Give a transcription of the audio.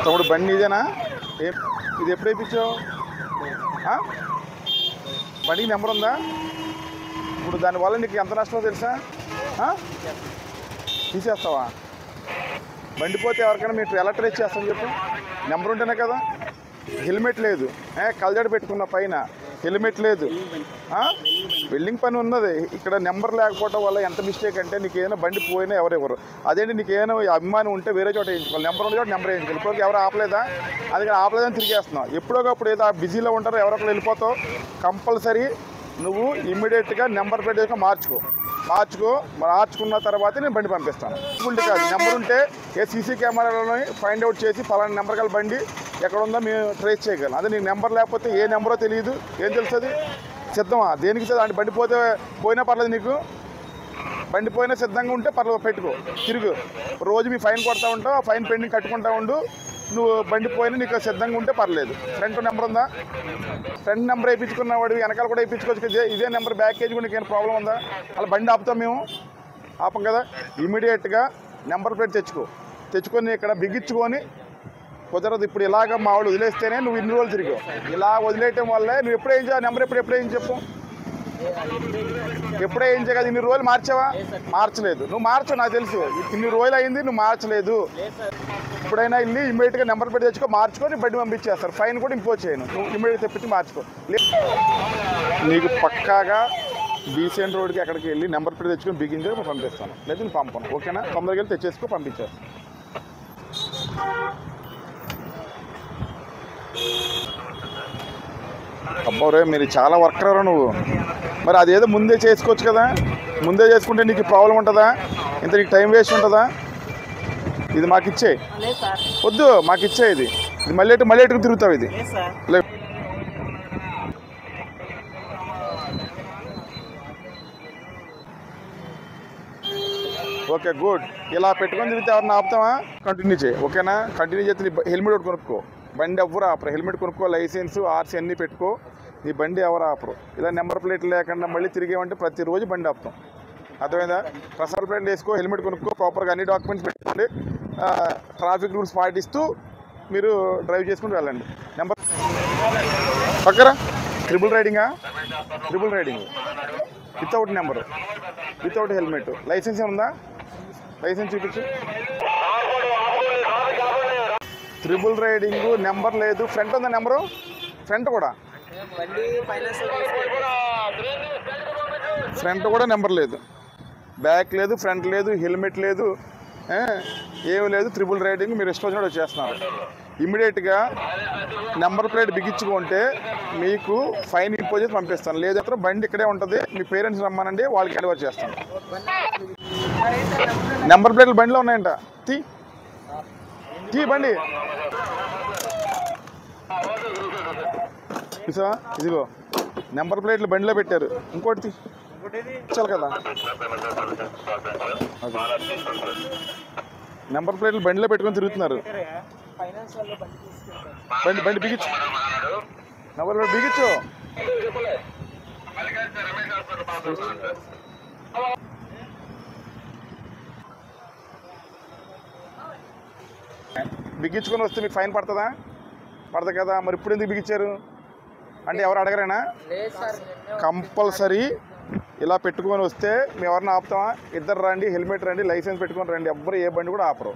తమ్ముడు బండి ఇదేనా? ఇది ఎప్పుడు వేయించావు? బండికి నెంబర్ ఉందా? ఇప్పుడు దానివల్ల నీకు ఎంత నష్టమో తెలుసా? తీసేస్తావా? బండి పోతే ఎవరికైనా మీరు ఎలా ట్రేస్ చేస్తామని చెప్పు. నెంబర్ ఉంటేనే కదా. హెల్మెట్ లేదు, కళ్ళజోడు పెట్టుకున్న పైన హెల్మెట్ లేదు, వెల్డింగ్ పని ఉన్నది. ఇక్కడ నెంబర్ లేకపోవడం వల్ల ఎంత మిస్టేక్ అంటే నీకు ఏదైనా బండి పోయినా ఎవరెవరు. అదేంటి నీకు ఏమైనా అభిమానం ఉంటే వేరే చోట వేయించుకోవాలి. నెంబర్ ఉన్న చోట నెంబర్ వేయించుకోవాలి. ఇప్పుడు ఎవరు ఆపలేదా? అది ఆపలేదని తిరిగేస్తున్నావు. ఎప్పుడోకప్పుడు ఏదో బిజీలో ఉంటారో ఎవరొకరు వెళ్ళిపోతావు. కంపల్సరీ నువ్వు ఇమ్మీడియట్గా నెంబర్ ప్లేట్ చేసుకొని మార్చుకున్న తర్వాత నేను బండి పంపిస్తాను. ఫుల్ కాదు, నెంబర్ ఉంటే ఏ సీసీ కెమెరాలో ఫైండ్ అవుట్ చేసి పలానా నెంబర్ గల బండి ఎక్కడ ఉందో మేము ట్రేస్ చేయగలం. అదే నీకు నెంబర్ లేకపోతే ఏ నెంబరో తెలియదు, ఏం తెలుస్తుంది? సిద్ధమా దేనికి? అంటే బండి పోయినా పర్లేదు, నీకు బండి పోయినా సిద్ధంగా ఉంటే పర్లేదు, పెట్టుకో, తిరుగు. రోజు మీ ఫైన్ కొడతా ఉంటావు, ఆ ఫైన్ పెండింగ్ కట్టుకుంటా ఉండు. నువ్వు బండి పోయినా నీకు సిద్ధంగా ఉంటే పర్లేదు. ఫ్రంట్ నెంబర్ ఉందా? ఫ్రంట్ నెంబర్ వేయించుకున్నవాడు వెనకాల కూడా వేయించుకోవచ్చు. ఇదే నెంబర్ బ్యాకేజ్ కూడా నీకేమైనా ప్రాబ్లం ఉందా? అలా బండి ఆపుతాం మేము? ఆపం కదా. ఇమీడియట్గా నెంబర్ ప్లేట్ తెచ్చుకొని ఇక్కడ బిగించుకొని కుదరదు. ఇప్పుడు ఇలాగ మా వాళ్ళు వదిలేస్తేనే నువ్వు ఇన్ని రోజులు తిరిగావు. ఇలా వదిలేయటం వల్లే నువ్వు ఎప్పుడు ఏం చేయాలి? నెంబర్ ఎప్పుడు ఏం చెప్పు. ఎప్పుడే ఏం చేయగలదు? ఇన్ని రోజులు మార్చావా? మార్చలేదు. నువ్వు మార్చవు, నాకు తెలుసు. ఇన్ని రోజులు అయింది, నువ్వు మార్చలేదు. ఇప్పుడైనా వెళ్ళి ఇమ్మీడియట్గా నెంబర్ పెట్టి తెచ్చుకో, మార్చుకొని బండి పంపించేస్తారు. ఫైన్ కూడా ఇంపోజ్ చేయను, నువ్వు ఇమ్మీడియట్గా తెప్పించి మార్చుకో. నీకు పక్కాగా బీసీఎన్ రోడ్కి ఎక్కడికి వెళ్ళి నెంబర్ పెట్టి తెచ్చుకొని బిగించి పంపిస్తాను, లేదు నేను పంపను. ఓకేనా? తొందరగా వెళ్ళి తెచ్చేసుకో, పంపించేస్తాను. అబ్బారే మీరు చాలా వర్కరా నువ్వు. మరి అదేదో ముందే చేసుకోవచ్చు కదా. ముందే చేసుకుంటే నీకు ప్రాబ్లం ఉంటుందా? ఇంత నీకు టైం వేస్ట్ ఉంటుందా? ఇది మాకు ఇచ్చే. వద్దు, మాకు ఇచ్చే. ఇది మళ్ళీ ఎటుకు తిరుగుతావు? ఇది ఓకే, గుడ్. ఇలా పెట్టుకొని తిరిగితే ఎవరిని ఆపుతావా? కంటిన్యూ చేయి. ఓకేనా? కంటిన్యూ చేస్తే హెల్మెట్ ఒకటి కొనుక్కో. బండి ఎవరు ఆపరు. హెల్మెట్ కొనుక్కో, లైసెన్స్, ఆర్సీ అన్నీ పెట్టుకో. నీ బండి ఎవరు ఆపరు. ఇలా నెంబర్ ప్లేట్లు లేకుండా మళ్ళీ తిరిగేమంటే ప్రతిరోజు బండి ఆపుతాం. అర్థమైందా? ప్రసల్ ప్లేట్లు వేసుకో, హెల్మెట్ కొనుక్కో, ప్రాపర్గా అన్ని డాక్యుమెంట్స్ పెట్టుకోండి. ట్రాఫిక్ రూల్స్ పాటిస్తూ మీరు డ్రైవ్ చేసుకుంటూ వెళ్ళండి. నెంబర్ పక్కరా triple riding without number, without helmet. License ఏముందా? లైసెన్స్ చూపించు. ట్రిపుల్ రైడింగ్, నెంబర్ లేదు. ఫ్రంట్ ఉందా నెంబరు? ఫ్రంట్ కూడా నెంబర్ లేదు. బ్యాక్ లేదు, ఫ్రంట్ లేదు, హెల్మెట్ లేదు, ఏమి లేదు. ట్రిపుల్ రైడింగ్ మీరు ఇష్టం వచ్చినట్టు వచ్చేస్తున్నారు. ఇమ్మీడియట్గా నెంబర్ ప్లేట్ బిగించుకుంటే మీకు ఫైన్ ఇంపోజ్ చేసి పంపిస్తాను. లేదంటే బండి ఇక్కడే ఉంటుంది. మీ పేరెంట్స్ రమ్మానండి, వాళ్ళకి హ్యాండ్ చేస్తాను. నెంబర్ ప్లేట్లు బండిలో ఉన్నాయంట. తీ బండి. చూసావా? ఇదిగో నెంబర్ ప్లేట్లు బండిలో పెట్టారు. ఇంకోటి చాలు కదా. నెంబర్ ప్లేట్లు బండిలో పెట్టుకొని తిరుగుతున్నారు. బండి బిగించు, నెంబర్ ప్లేట్ బిగించు. బిగించుకొని వస్తే మీకు ఫైన్ పడుతుందా? పడదు కదా. మరి ఇప్పుడు ఎందుకు బిగించారు అంటే ఎవరు అడగరేనా? కంపల్సరీ ఇలా పెట్టుకొని వస్తే మేము ఎవరిని ఆపుతామా? ఇద్దరు రండి, హెల్మెట్ రండి, లైసెన్స్ పెట్టుకొని రండి. ఎవ్వరు ఏ బండి కూడా ఆపరు.